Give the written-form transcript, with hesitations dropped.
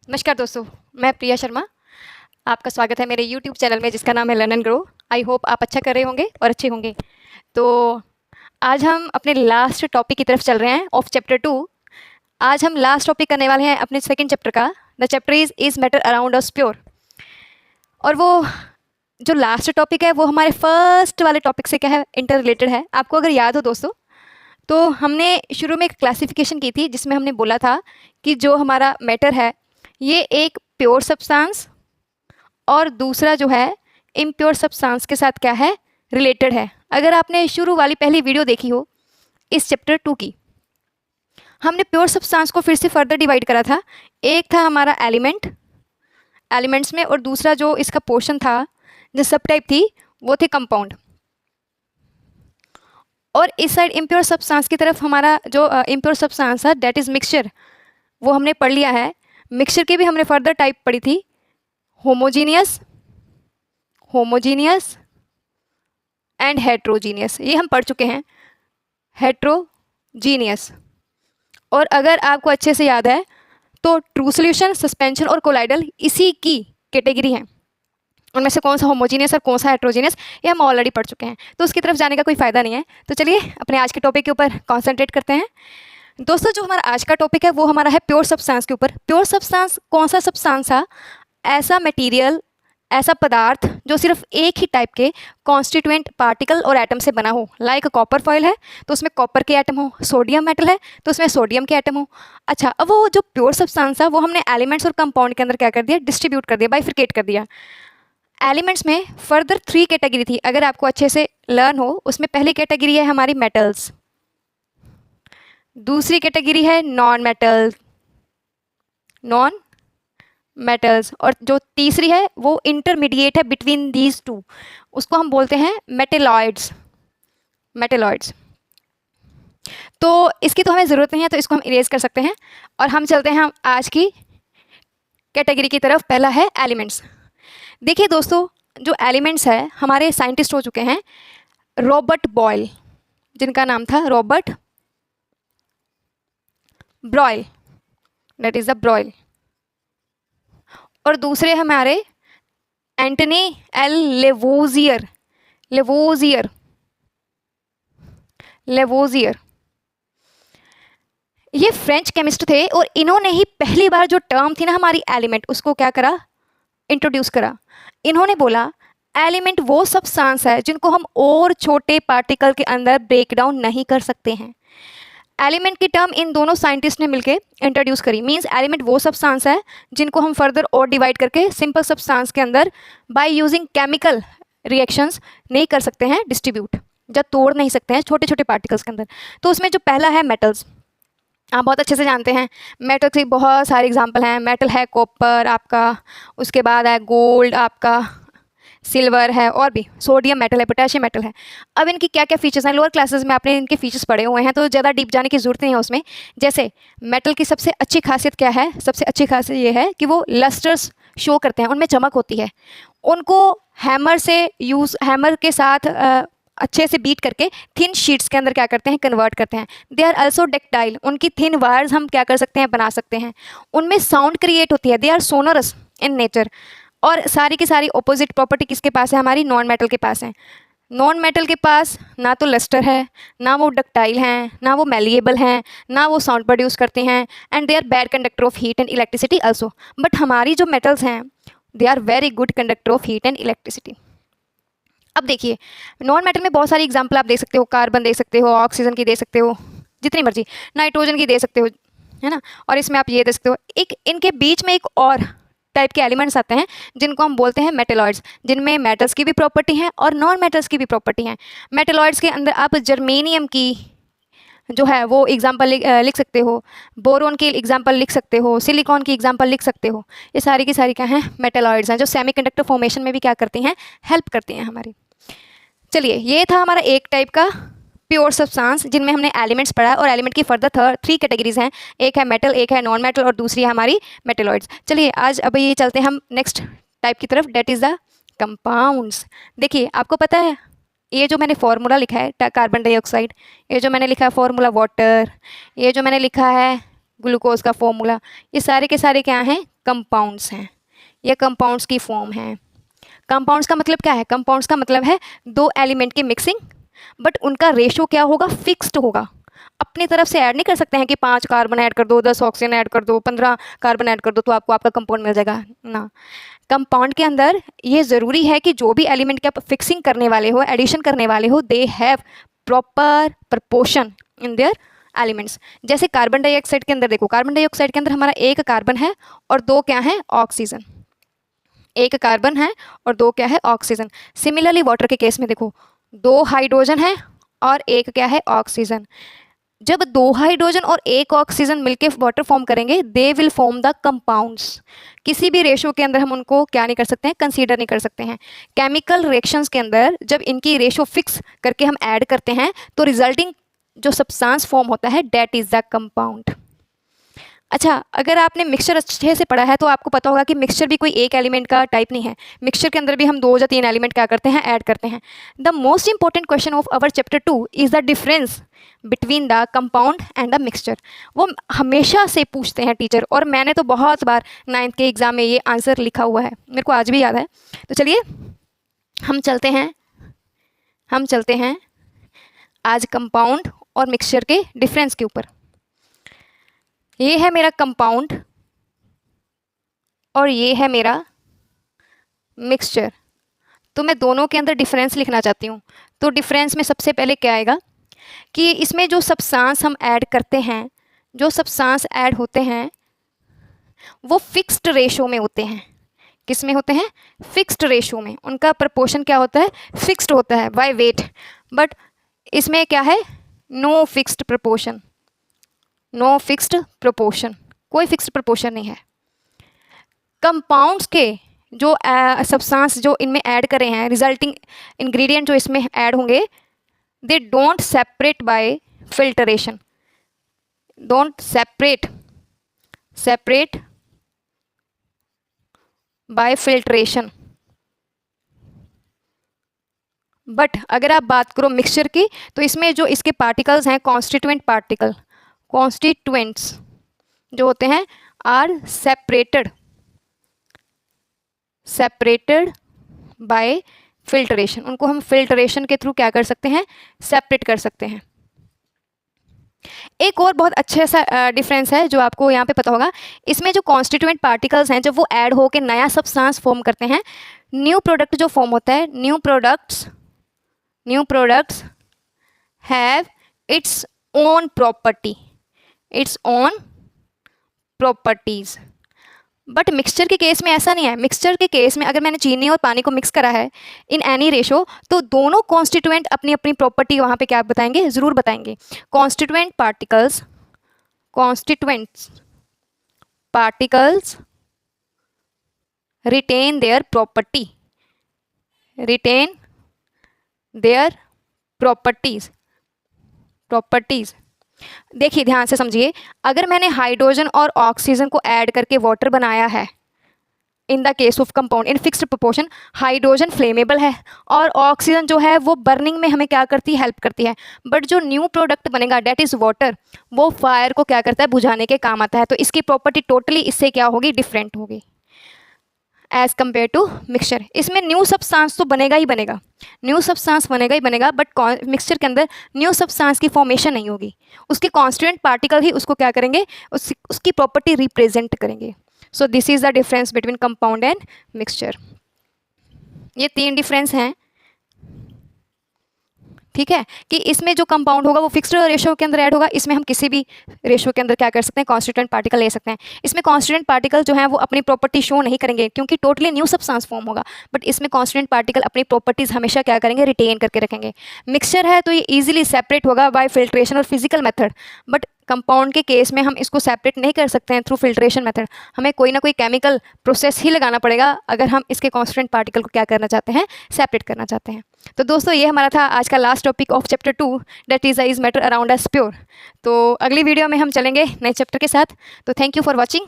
नमस्कार दोस्तों, मैं प्रिया शर्मा। आपका स्वागत है मेरे यूट्यूब चैनल में जिसका नाम है learn and grow. I hope आप अच्छा कर रहे होंगे और अच्छे होंगे। तो आज हम अपने लास्ट टॉपिक की तरफ चल रहे हैं ऑफ चैप्टर 2। आज हम लास्ट टॉपिक करने वाले हैं अपने सेकंड चैप्टर का। The chapter is matter around us pure. और वो जो लास्ट टॉपिक है वो हमारे फर्स्ट वाले टॉपिक से क्या है, इंटर रिलेटेड है। आपको अगर याद हो दोस्तों, तो हमने शुरू में एक क्लासिफिकेशन की थी जिसमें हमने बोला था कि जो हमारा मैटर है ये एक प्योर सब्सटेंस और दूसरा जो है इम्प्योर सब्सटेंस के साथ क्या है, रिलेटेड है। अगर आपने शुरू वाली पहली वीडियो देखी हो इस चैप्टर 2 की, हमने प्योर सब्सटेंस को फिर से फर्दर डिवाइड करा था। एक था हमारा एलिमेंट्स में, और दूसरा जो इसका पोर्शन था, जो सब टाइप थी, वो थे कंपाउंड। और इस साइड इम्प्योर सब्सटेंस की तरफ हमारा जो इम्प्योर सब्सटेंस है दैट इज़ मिक्सचर, वो हमने पढ़ लिया है। मिक्सचर की भी हमने फर्दर टाइप पढ़ी थी, होमोजीनियस एंड हेट्रोजीनियस। ये हम पढ़ चुके हैं, हेट्रोजीनियस। और अगर आपको अच्छे से याद है तो ट्रू सॉल्यूशन, सस्पेंशन और कोलाइडल इसी की कैटेगरी हैं। उनमें से कौन सा होमोजीनियस और कौन सा हेट्रोजीनियस ये हम ऑलरेडी पढ़ चुके हैं, तो उसकी तरफ जाने का कोई फ़ायदा नहीं है। तो चलिए अपने आज के टॉपिक के ऊपर कॉन्सेंट्रेट करते हैं। दोस्तों, जो हमारा आज का टॉपिक है वो हमारा है प्योर सब्सटेंस के ऊपर। प्योर सब्सटेंस कौन सा सब्सटेंस था? ऐसा मटेरियल, ऐसा पदार्थ जो सिर्फ एक ही टाइप के कॉन्स्टिट्यूएंट पार्टिकल और एटम से बना हो। लाइक कॉपर फॉइल है तो उसमें कॉपर के एटम हो, सोडियम मेटल है तो उसमें सोडियम के एटम हो। अच्छा, अब वो जो प्योर सब्सटेंस था वो हमने एलिमेंट्स और कंपाउंड के अंदर क्या कर दिया, डिस्ट्रीब्यूट कर दिया, बाइफिकेट कर दिया। एलिमेंट्स में फर्दर 3 कैटेगरी थी, अगर आपको अच्छे से लर्न हो। उसमें पहली कैटेगरी है हमारी मेटल्स, दूसरी कैटेगरी है नॉन मेटल्स, और जो तीसरी है वो इंटरमीडिएट है बिटवीन दीज टू, उसको हम बोलते हैं मेटेलॉइड्स। तो इसकी तो हमें ज़रूरत नहीं है, तो इसको हम इरेज कर सकते हैं और हम चलते हैं आज की कैटेगरी की तरफ। पहला है एलिमेंट्स। देखिए दोस्तों, जो एलिमेंट्स है, हमारे साइंटिस्ट हो चुके हैं रॉबर्ट बॉयल, जिनका नाम था Robert broil, that is the broil. और दूसरे हमारे एंटनी एल लेवोजियर। ये फ्रेंच केमिस्ट थे और इन्होंने ही पहली बार जो टर्म थी ना हमारी एलिमेंट, उसको क्या करा, इंट्रोड्यूस करा। इन्होंने बोला एलिमेंट वो सब्सटेंस है जिनको हम और छोटे पार्टिकल के अंदर ब्रेक डाउन नहीं कर सकते हैं। एलिमेंट की टर्म इन दोनों साइंटिस्ट ने मिलकर इंट्रोड्यूस करी। मींस एलिमेंट वो सब्सटेंस है जिनको हम फर्दर और डिवाइड करके सिंपल सब्सटेंस के अंदर बाय यूजिंग केमिकल रिएक्शंस नहीं कर सकते हैं डिस्ट्रीब्यूट, या तोड़ नहीं सकते हैं छोटे छोटे पार्टिकल्स के अंदर। तो उसमें जो पहला है मेटल्स, आप बहुत अच्छे से जानते हैं मेटल के बहुत सारे एग्जांपल हैं। मेटल है कॉपर आपका, उसके बाद है गोल्ड आपका, सिल्वर है, और भी सोडियम मेटल है, पोटेशियम मेटल है। अब इनकी क्या क्या फीचर्स हैं, लोअर क्लासेस में आपने इनके फीचर्स पढ़े हुए हैं, तो ज़्यादा डीप जाने की ज़रूरत नहीं है उसमें। जैसे मेटल की सबसे अच्छी खासियत क्या है, सबसे अच्छी खासियत ये है कि वो लस्टर्स शो करते हैं, उनमें चमक होती है। उनको हैमर के साथ अच्छे से बीट करके थिन शीट्स के अंदर क्या करते हैं, कन्वर्ट करते हैं। दे आर अल्सो डक्टाइल, उनकी थिन वायर्स हम क्या कर सकते हैं, बना सकते हैं। उनमें साउंड क्रिएट होती है, they are sonorous in nature. और सारी की सारी ऑपोजिट प्रॉपर्टी किसके पास है, हमारी नॉन मेटल के पास है। नॉन मेटल के पास ना तो लस्टर है, ना वो डक्टाइल हैं, ना वो मेलिएबल हैं, ना वो साउंड प्रोड्यूस करते हैं, and they are bad conductor of heat and electricity also. But हमारी जो मेटल्स हैं they are very good conductor of heat and electricity. अब देखिए, नॉन मेटल में बहुत सारी एग्जाम्पल आप दे सकते हो, कार्बन दे सकते हो, ऑक्सीजन की दे सकते हो, जितनी मर्जी, नाइट्रोजन की दे सकते हो, है ना। और इसमें आप ये दे सकते हो। एक इनके बीच में एक और टाइप के एलिमेंट्स आते हैं जिनको हम बोलते हैं मेटेलॉइड्स, जिनमें मेटल्स की भी प्रॉपर्टी है और नॉन मेटल्स की भी प्रॉपर्टी है। मेटेलॉइड्स के अंदर आप जर्मेनियम की जो है वो एग्जाम्पल लिख सकते हो, बोरोन की एग्जाम्पल लिख सकते हो, सिलिकॉन की एग्जाम्पल लिख सकते हो। ये सारी की सारी क्या हैं, मेटेलॉइड्स हैं, जो सेमीकंडक्टर फॉर्मेशन में भी क्या करती हैं, हेल्प करती हैं हमारी। चलिए, ये था हमारा एक टाइप का प्योर सब्सटेंस जिनमें हमने एलिमेंट्स पढ़ा, और एलिमेंट की फर्दर 3 कैटेगरीज हैं, एक है मेटल, एक है नॉन मेटल, और दूसरी है हमारी मेटेलॉइड्स। चलिए आज अब ये चलते हैं हम नेक्स्ट टाइप की तरफ, डेट इज़ द कंपाउंड्स। देखिए, आपको पता है ये जो मैंने फॉर्मूला लिखा है कार्बन डाइऑक्साइड, ये जो मैंने लिखा है फॉर्मूला वाटर, ये जो मैंने लिखा है ग्लूकोज का फॉर्मूला, ये सारे के सारे क्या हैं, कंपाउंड्स हैं, ये कंपाउंड्स की फॉर्म है। कंपाउंड्स का मतलब क्या है? कंपाउंड्स का मतलब है दो एलिमेंट की मिक्सिंग, बट उनका रेशो क्या होगा? फिक्स्ड होगा। अपनी तरफ से ऐड नहीं कर सकते हैं कि 5 कार्बन ऐड कर दो, 10 ऑक्सीजन ऐड कर दो, 15 कार्बन ऐड कर दो तो आपको आपका कंपाउंड मिल जाएगा ना। कंपाउंड के अंदर ये ज़रूरी है कि जो भी एलिमेंट के आप फिक्सिंग करने वाले हो, एडिशन करने वाले हो, they have proper proportion in their elements. जैसे कार्बन डाइऑक्साइड के अंदर देखो, कार्बन डाइऑक्साइड के अंदर हमारा एक कार्बन है और दो क्या है? ऑक्सीजन। एक कार्बन है और दो क्या है? ऑक्सीजन। सिमिलरली वाटर के केस में देखो, दो हाइड्रोजन है और एक क्या है? ऑक्सीजन। जब दो हाइड्रोजन और एक ऑक्सीजन मिलकर वाटर फॉर्म करेंगे, they will form the compounds. किसी भी रेशो के अंदर हम उनको क्या नहीं कर सकते हैं? कंसीडर नहीं कर सकते हैं। केमिकल रिएक्शंस के अंदर जब इनकी रेशो फिक्स करके हम ऐड करते हैं तो रिजल्टिंग जो सब्सटेंस फॉर्म होता है, डेट इज द कंपाउंड। अच्छा, अगर आपने मिक्सचर अच्छे से पढ़ा है तो आपको पता होगा कि मिक्सचर भी कोई एक एलिमेंट का टाइप नहीं है। मिक्सचर के अंदर भी हम 2 या 3 एलिमेंट क्या करते हैं? ऐड करते हैं। The most important question of our chapter 2 is the difference between the compound and the mixture. वो हमेशा से पूछते हैं टीचर, और मैंने तो बहुत बार 9th के एग्ज़ाम में ये आंसर लिखा हुआ है, मेरे को आज भी याद है। तो चलिए हम चलते हैं आज कंपाउंड और मिक्सचर के डिफरेंस के ऊपर। ये है मेरा कंपाउंड और ये है मेरा मिक्सचर। तो मैं दोनों के अंदर डिफरेंस लिखना चाहती हूँ। तो डिफरेंस में सबसे पहले क्या आएगा कि इसमें जो सब्सटेंस हम ऐड करते हैं, जो सब्सटेंस ऐड होते हैं वो फिक्स्ड रेशो में होते हैं। किस में होते हैं? फिक्स्ड रेशो में। उनका प्रपोर्शन क्या होता है? फिक्स्ड होता है बाय वेट। बट इसमें क्या है? No fixed proportion, no fixed proportion, कोई फिक्स्ड प्रोपोर्शन नहीं है। कंपाउंड्स के जो सब्सटेंस जो इनमें ऐड करे हैं, रिजल्टिंग इंग्रेडिएंट जो इसमें ऐड होंगे, they don't separate by filtration, don't separate by filtration. But अगर आप बात करो मिक्सचर की, तो इसमें जो इसके पार्टिकल्स हैं, कॉन्स्टिट्यूएंट्स जो होते हैं, आर सेपरेटेड बाय फिल्टरेशन। उनको हम फिल्टरेशन के थ्रू क्या कर सकते हैं? सेपरेट कर सकते हैं। एक और बहुत अच्छा सा डिफरेंस है जो आपको यहाँ पे पता होगा। इसमें जो कॉन्स्टिट्यूएंट पार्टिकल्स हैं, जब वो ऐड होकर नया सब्सटेंस फॉर्म करते हैं, न्यू प्रोडक्ट जो फॉर्म होता है, new products have its own properties. But mixture के केस में ऐसा नहीं है। मिक्सचर के केस में अगर मैंने चीनी और पानी को मिक्स करा है इन एनी रेशो, तो दोनों कॉन्स्टिट्यूएंट अपनी अपनी प्रॉपर्टी वहाँ पे क्या बताएंगे? ज़रूर बताएंगे। Constituents particles retain their properties. देखिए ध्यान से समझिए, अगर मैंने हाइड्रोजन और ऑक्सीजन को ऐड करके वाटर बनाया है, in the case of compound in fixed proportion, hydrogen flammable है और ऑक्सीजन जो है वो बर्निंग में हमें क्या करती है? हेल्प करती है। बट जो न्यू प्रोडक्ट बनेगा, डेट इज़ वाटर, वो फायर को क्या करता है? बुझाने के काम आता है। तो इसकी प्रॉपर्टी टोटली इससे क्या होगी? डिफरेंट होगी एज कम्पेयर टू मिक्सचर। इसमें न्यू सब्सटेंस तो बनेगा ही बनेगा, बट मिक्सचर के अंदर न्यू सब्सटेंस की फॉर्मेशन नहीं होगी। उसके कॉन्स्टिट्यूएंट पार्टिकल ही उसको क्या करेंगे? उसकी प्रॉपर्टी रिप्रेजेंट करेंगे। So this is the difference between compound and mixture. ये 3 डिफरेंस हैं, ठीक है, कि इसमें जो कंपाउंड होगा वो फिक्स्ड रेशो के अंदर ऐड होगा। इसमें हम किसी भी रेशो के अंदर क्या कर सकते हैं? कॉन्स्टिट्यूएंट पार्टिकल ले सकते हैं। इसमें कॉन्स्टिट्यूएंट पार्टिकल जो है वो अपनी प्रॉपर्टी शो नहीं करेंगे क्योंकि टोटली न्यू सब्सटेंस फॉर्म होगा। बट इसमें कॉन्स्टिट्यूएंट पार्टिकल अपनी प्रॉपर्टीज हमेशा क्या करेंगे? रिटेन करके रखेंगे। मिक्सचर है तो ये ईजिली सेपरेट होगा बाय फिल्ट्रेशन और फिजिकल मेथड। बट कंपाउंड के केस में हम इसको सेपरेट नहीं कर सकते हैं थ्रू फिल्ट्रेशन मेथड। हमें कोई ना कोई केमिकल प्रोसेस ही लगाना पड़ेगा अगर हम इसके कॉन्स्टिट्यूएंट पार्टिकल को क्या करना चाहते हैं? सेपरेट करना चाहते हैं। तो दोस्तों ये हमारा था आज का last topic of chapter 2, that is matter around us pure. तो अगली वीडियो में हम चलेंगे नए चैप्टर के साथ। तो थैंक यू फॉर वॉचिंग।